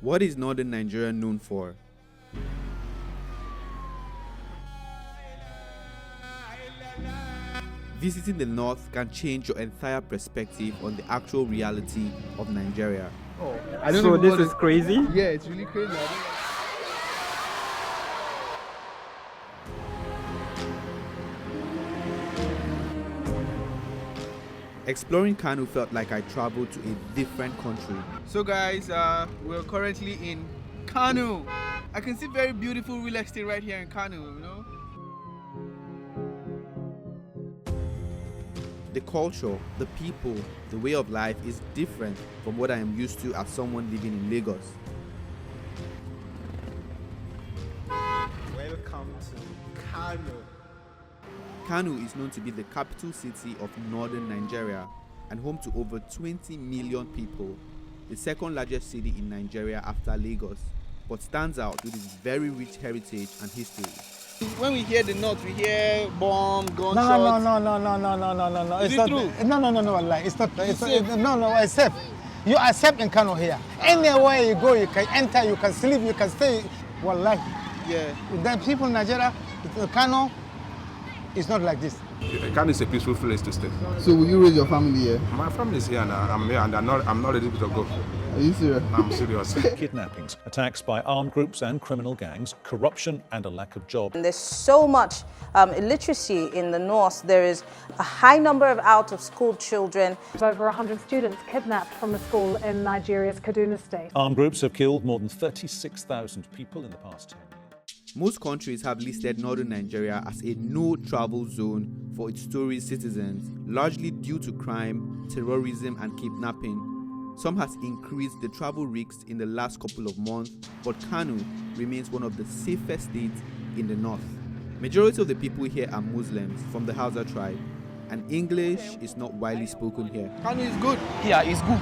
What is northern Nigeria known for? Visiting the north can change your entire perspective on the actual reality of Nigeria. Oh, So this is crazy? Yeah, it's really crazy. Exploring Kano felt like I traveled to a different country. So guys, we're currently in Kano. I can see very beautiful real estate right here in Kano, you know. The culture, the people, the way of life is different from what I am used to as someone living in Lagos. Welcome to Kano. Kano is known to be the capital city of northern Nigeria and home to over 20 million people, the second largest city in Nigeria after Lagos, but stands out with its very rich heritage and history. When we hear the north, we hear bomb, gunshots. No. Is it true? No. Like it's not. No. Accept. You accept in Kano here. Anywhere you go, you can enter, you can sleep, you can stay. Wallahi. Yeah. The people in Nigeria, Kano, is not like this. Kano is a peaceful place to stay. So will you raise your family here? My family is here and I'm here and I'm not ready to go. Are you serious? I'm serious. Kidnappings, attacks by armed groups and criminal gangs, corruption and a lack of jobs. There's so much illiteracy in the north. There is a high number of out-of-school children. Over 100 students kidnapped from a school in Nigeria's Kaduna state. Armed groups have killed more than 36,000 people in the past 10 years. Most countries have listed northern Nigeria as a no-travel zone for its tourist citizens, largely due to crime, terrorism and kidnapping. Some has increased the travel risks in the last couple of months, but Kano remains one of the safest states in the north. Majority of the people here are Muslims from the Hausa tribe, and English is not widely spoken here. Kano is good. Yeah, it's good.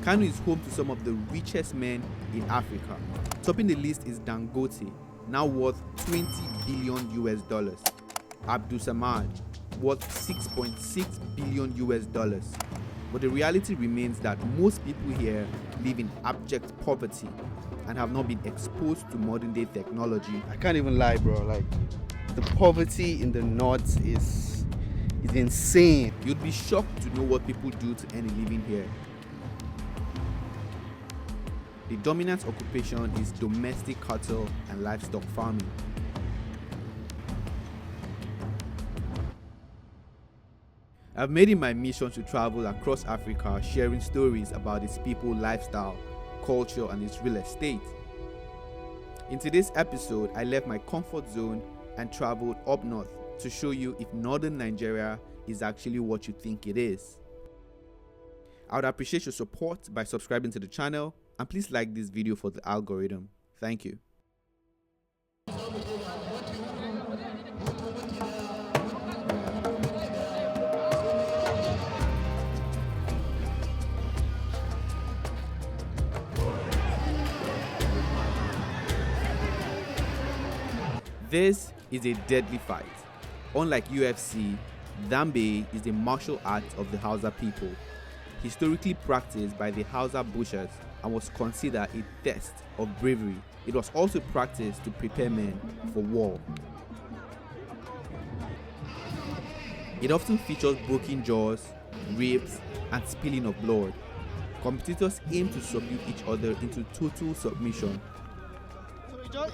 Kano is home to some of the richest men in Africa. Topping the list is Dangote, now worth $20 billion. Abdulsamad, worth $6.6 billion. But the reality remains that most people here live in abject poverty and have not been exposed to modern day technology. I can't even lie, bro. Like, the poverty in the north is insane. You'd be shocked to know what people do to earn a living here. The dominant occupation is domestic cattle and livestock farming. I've made it my mission to travel across Africa, sharing stories about its people, lifestyle, culture, and its real estate. In today's episode, I left my comfort zone and traveled up north to show you if northern Nigeria is actually what you think it is. I would appreciate your support by subscribing to the channel, and please like this video for the algorithm. Thank you. This is a deadly fight. Unlike UFC, Dumbbe is a martial art of the Hausa people, historically practiced by the Hausa butchers and was considered a test of bravery. It was also practiced to prepare men for war. It often features broken jaws, rapes, and spilling of blood. Competitors aim to subdue each other into total submission.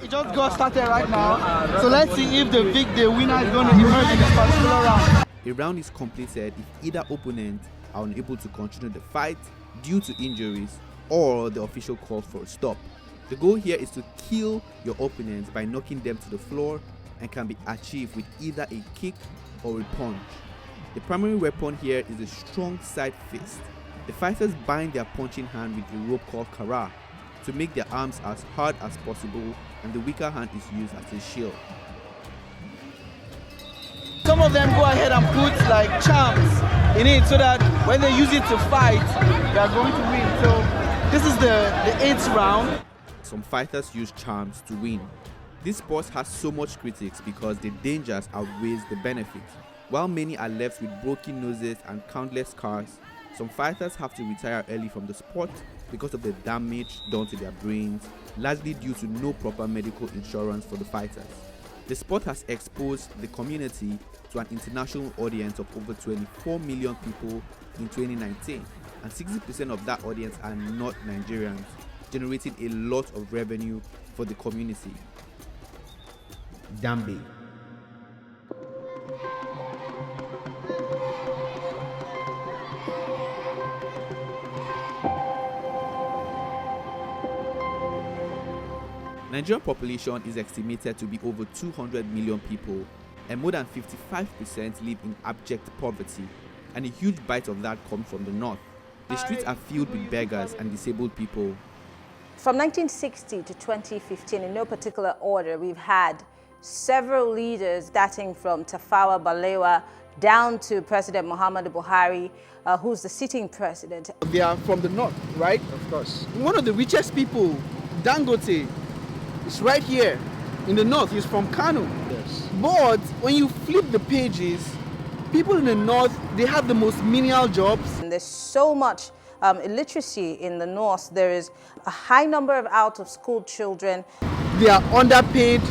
It just got started right now. So let's see if the winner is going to emerge in this particular round. A round is completed if either opponent are unable to continue the fight due to injuries or the official calls for a stop. The goal here is to kill your opponents by knocking them to the floor and can be achieved with either a kick or a punch. The primary weapon here is a strong side fist. The fighters bind their punching hand with a rope called kara to make their arms as hard as possible, and the weaker hand is used as a shield. Some of them go ahead and put like charms in it so that when they use it to fight, they are going to win. So this is the 8th round. Some fighters use charms to win. This sport has so much critics because the dangers outweighs the benefits. While many are left with broken noses and countless scars, Some fighters have to retire early from the sport because of the damage done to their brains, largely due to no proper medical insurance for the fighters. The sport has exposed the community to an international audience of over 24 million people in 2019, and 60% of that audience are not Nigerians, generating a lot of revenue for the community. Dumbbe. Nigerian population is estimated to be over 200 million people, and more than 55% live in abject poverty, and a huge bite of that comes from the north. The streets are filled with beggars and disabled people. From 1960 to 2015, in no particular order, we've had several leaders starting from Tafawa Balewa down to President Muhammadu Buhari, who's the sitting president. They are from the north, right? Of course. One of the richest people, Dangote, is right here in the north. He's from Kano. Yes. But when you flip the pages, people in the north, they have the most menial jobs. And there's so much illiteracy in the north. There is a high number of out-of-school children. They are underpaid,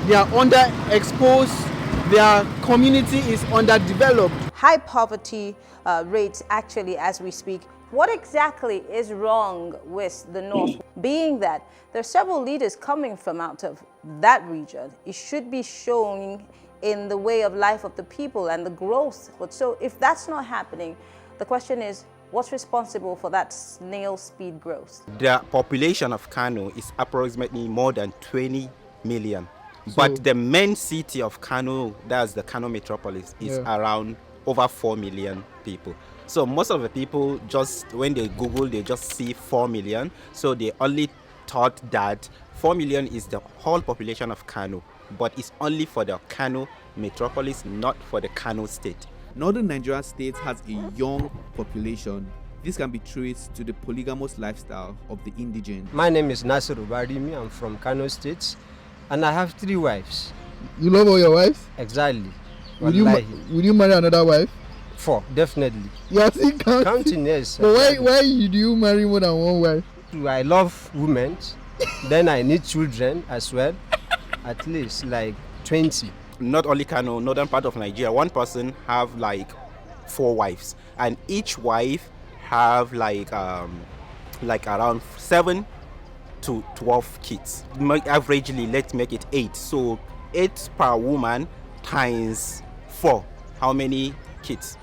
they are underexposed, their community is underdeveloped. High poverty rates actually as we speak. What exactly is wrong with the north? Being that there are several leaders coming from out of that region, it should be showing in the way of life of the people and the growth. But so if that's not happening, the question is, what's responsible for that snail speed growth? The population of Kano is approximately more than 20 million. But the main city of Kano, that's the Kano metropolis, is around over 4 million people. So most of the people, just when they Google, they just see 4 million. So they only thought that 4 million is the whole population of Kano, but it's only for the Kano metropolis, not for the Kano state. Northern Nigeria state has a young population. This can be traced to the polygamous lifestyle of the indigents. My name is Nasir Ubarimi. I'm from Kano State, and I have 3 wives. You love all your wives? Exactly. Would you marry another wife? 4, definitely. You are still counting, yes. But why do you marry more than one wife? I love women. Then I need children as well. At least like 20. Not only Kano, northern part of Nigeria, one person have like 4 wives, and each wife have like around 7 to 12 kids. Averagely, let's make it 8. So 8 per woman times 4. How many kids?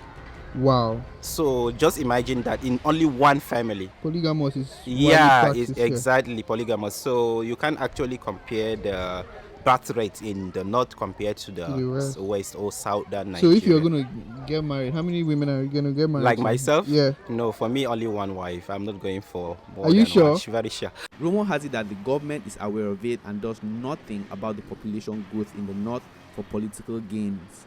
Wow. So just imagine that in only one family. Polygamous is is exactly polygamous. So you can actually compare the birth rate in the north compared to the west or southern Nigeria. So if you're going to get married, how many women are you going to get married? Like myself? Yeah. No, for me only one wife. I'm not going for more. Are you sure? One. Very sure. Rumor has it that the government is aware of it and does nothing about the population growth in the north for political gains.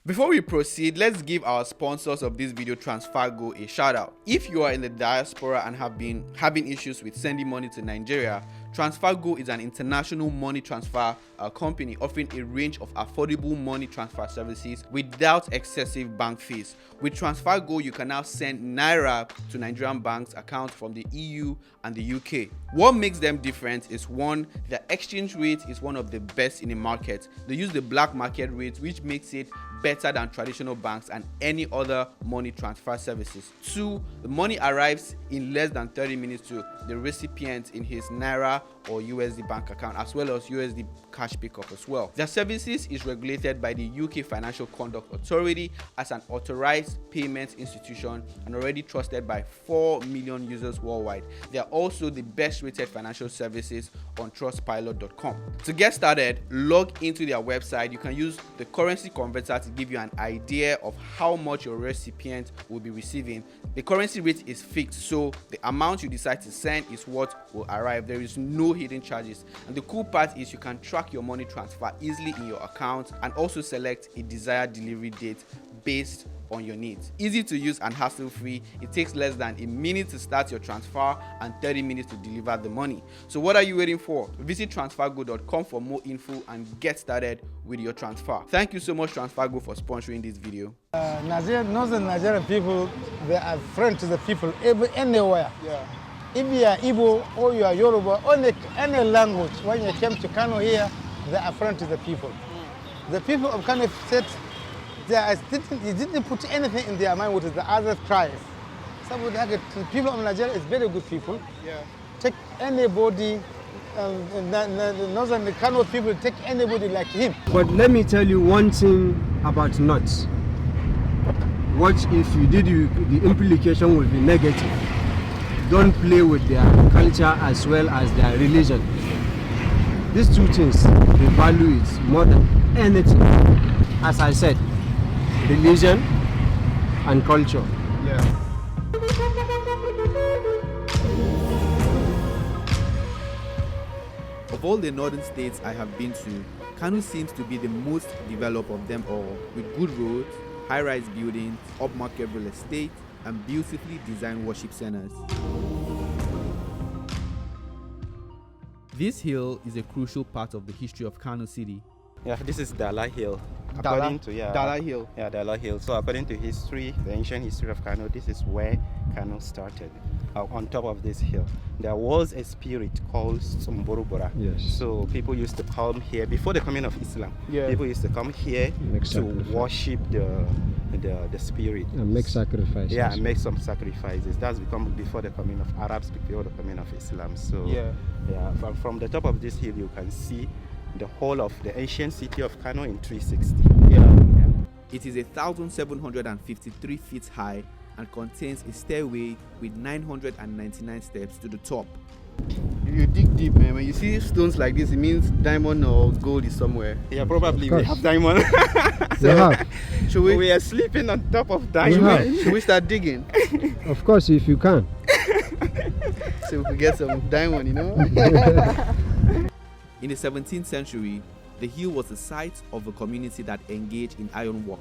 Before we proceed, let's give our sponsors of this video, TransferGo, a shout out. If you are in the diaspora and have been having issues with sending money to Nigeria, TransferGo is an international money transfer company offering a range of affordable money transfer services without excessive bank fees. With TransferGo, you can now send Naira to Nigerian banks accounts from the EU and the UK. What makes them different is, one, the exchange rate is one of the best in the market. They use the black market rate, which makes it better than traditional banks and any other money transfer services. 2, the money arrives in less than 30 minutes to the recipient in his Naira or USD bank account, as well as USD cash pickup as well. Their services is regulated by the UK Financial Conduct Authority as an authorized payment institution and already trusted by 4 million users worldwide. They are also the best rated financial services on trustpilot.com. To get started, log into their website. You can use the currency converter to give you an idea of how much your recipient will be receiving. The currency rate is fixed, so the amount you decide to send is what will arrive. There is no hidden charges, and the cool part is you can track your money transfer easily in your account and also select a desired delivery date based on your needs. Easy to use and hassle-free. It takes less than a minute to start your transfer and 30 minutes to deliver the money. So what are you waiting for? Visit transfergo.com for more info and get started with your transfer. Thank you so much, TransferGo, for sponsoring this video. Northern Nigerian people, they are friends to the people anywhere. Yeah. If you are Igbo or you are Yoruba, any language, when you came to Kano here, they are friends to the people. The people of Kano said they didn't put anything in their mind with the other tribes. The people of Nigeria is very good people. Yeah. Take anybody, the Northern Kano people, take anybody like him. But let me tell you one thing about nuts. What if you did, the implication will be negative. Don't play with their culture as well as their religion. These two things, they value it more than anything. As I said, religion and culture. Yeah. Of all the northern states I have been to, Kano seems to be the most developed of them all, with good roads, high-rise buildings, upmarket real estate, and beautifully designed worship centers. This hill is a crucial part of the history of Kano City. Yeah, this is Dala Hill. Dala Hill. Yeah, Dala Hill. So according to history, the ancient history of Kano, this is where Kano started. On top of this hill, there was a spirit called Sumburubura. Yes. So people used to come here before the coming of Islam. Yeah. People used to come here to worship the spirit And make sacrifices. Yeah, and make some sacrifices. That's become before the coming of Arabs, before the coming of Islam. So yeah, from the top of this hill, you can see the whole of the ancient city of Kano in 360. It is 1,753 feet high and contains a stairway with 999 steps to the top. You dig deep, man. When you see stones like this, it means diamond or gold is somewhere. Yeah, probably we have diamond. We are sleeping on top of diamond. Should we start digging? Of course, if you can. So we could get some diamond, you know? In the 17th century, the hill was the site of a community that engaged in iron work.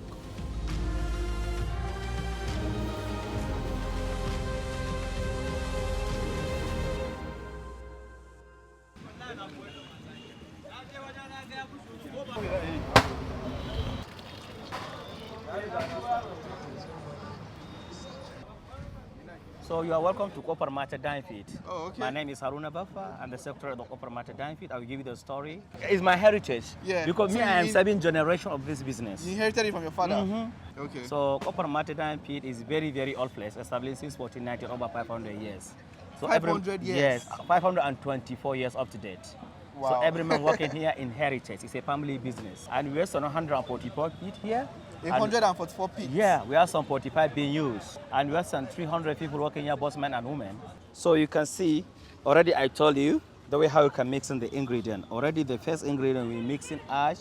So you are welcome to Copper Mata Danfit. Oh, okay. My name is Haruna Baffa. I'm the secretary of the Copper Mata Danfit. I will give you the story. It's my heritage. Yeah. Because So I am 7th generation of this business. You inherited it from your father? Mm-hmm. Okay. So Copper Mata Danfit is very, very old place, established since 1490, over 500 years. So 500 years? Yes, 524 years up to date. Wow. So every man working here inherited. It's a family business. And we have some 144 feet here. 144 pits? Yeah, we have some 45 being used. And we have some 300 people working here, both men and women. So you can see, already I told you, the way how you can mix in the ingredient. Already the first ingredient, we mix in ash,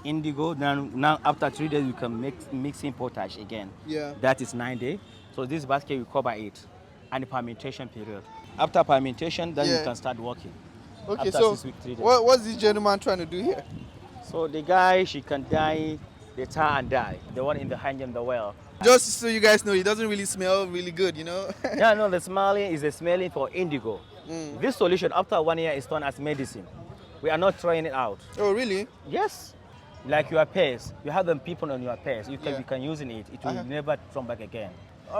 indigo. Now after 3 days, you can mix in potash again. Yeah. That is 9 days. So this basket, we cover it. And the fermentation period. After fermentation, then you can start working. Okay, after so 6 weeks, 3 days. what's this gentleman trying to do here? So the guy, she can die, the tar and die. The one in the hand in the well. Just so you guys know, it doesn't really smell really good, you know? Yeah, no, the smelling is the smelling for indigo. This solution, after 1 year, is done as medicine. We are not throwing it out. Oh, really? Yes. Like your pairs, you have them people on your pairs. You can use it. It will never come back again.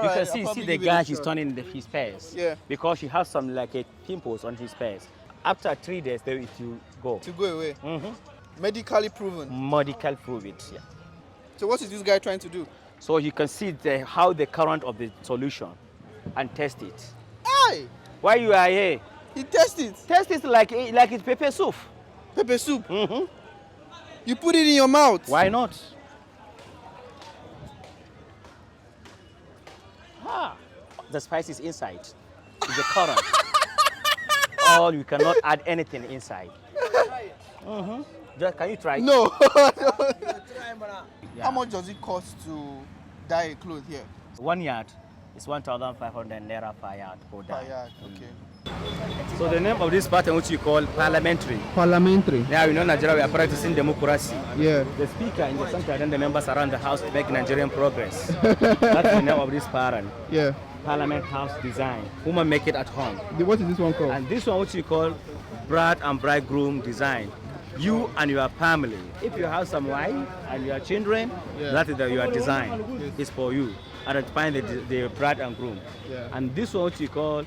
You can see the guy she's turning his pairs. Yeah. Because she has some like pimples on his pairs. After 3 days, it will go. To go away. Mm-hmm. Medically proven. Medical prove it. Yeah. So what is this guy trying to do? So you can see how the current of the solution and test it. Aye! Why you are here? He test it. Test it like it's pepper soup. Pepper soup? Mm-hmm. You put it in your mouth? Why not? The spice is inside. It's the current. Or you cannot add anything inside. Mm-hmm. Can you try? No. Yeah. How much does it cost to dye a cloth here? 1 yard is 1,500 naira per yard per dye. Per yard, okay. So the name of this pattern, which you call parliamentary. Parliamentary. Now, you know, Nigeria, we are practicing democracy. Yeah. The speaker in the center, then the members around the house to make Nigerian progress. That's the name of this pattern. Yeah. Parliament house design. Women make it at home. What is this one called? And this one, which you call bride and bridegroom design. You and your family. If you have some wife and your children, that is your design. It's for you. Identifying the bride and groom. Yeah. And this one, which you call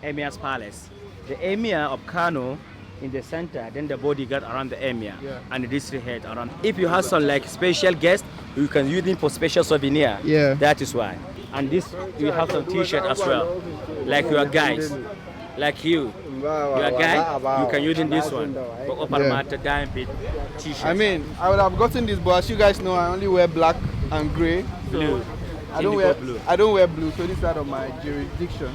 Emir's Palace. The Emir of Kano in the center, then the bodyguard around the Emir, and the district head around. If you have some like special guest, you can use them for special souvenir. Yeah. That is why. And this, you have some t-shirt as well. Like your guys, like you. Your guy, you can use in this one. T-shirt. I mean, I would have gotten this, but as you guys know, I only wear black and grey. Blue. I don't wear blue. I don't wear blue, so this is out of my jurisdiction.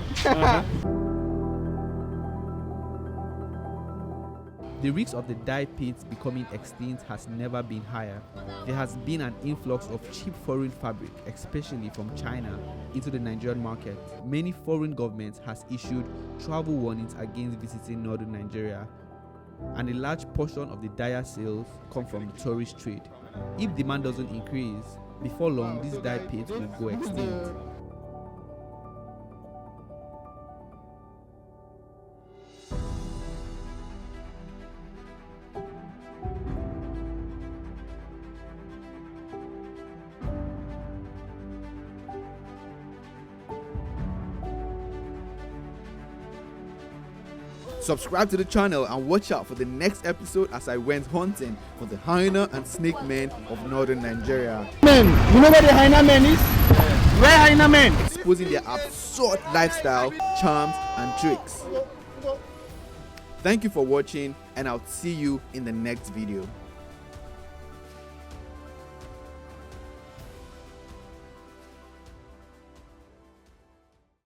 The risk of the dye pits becoming extinct has never been higher. There has been an influx of cheap foreign fabric, especially from China, into the Nigerian market. Many foreign governments has issued travel warnings against visiting northern Nigeria, and a large portion of the dye sales come from the tourist trade. If demand doesn't increase, before long these dye pits will go extinct. Subscribe to the channel and watch out for the next episode as I went hunting for the hyena and snake men of northern Nigeria. Men, you know where the hyena man is? Where hyena men? Exposing their absurd lifestyle, charms and tricks. Thank you for watching, and I'll see you in the next video.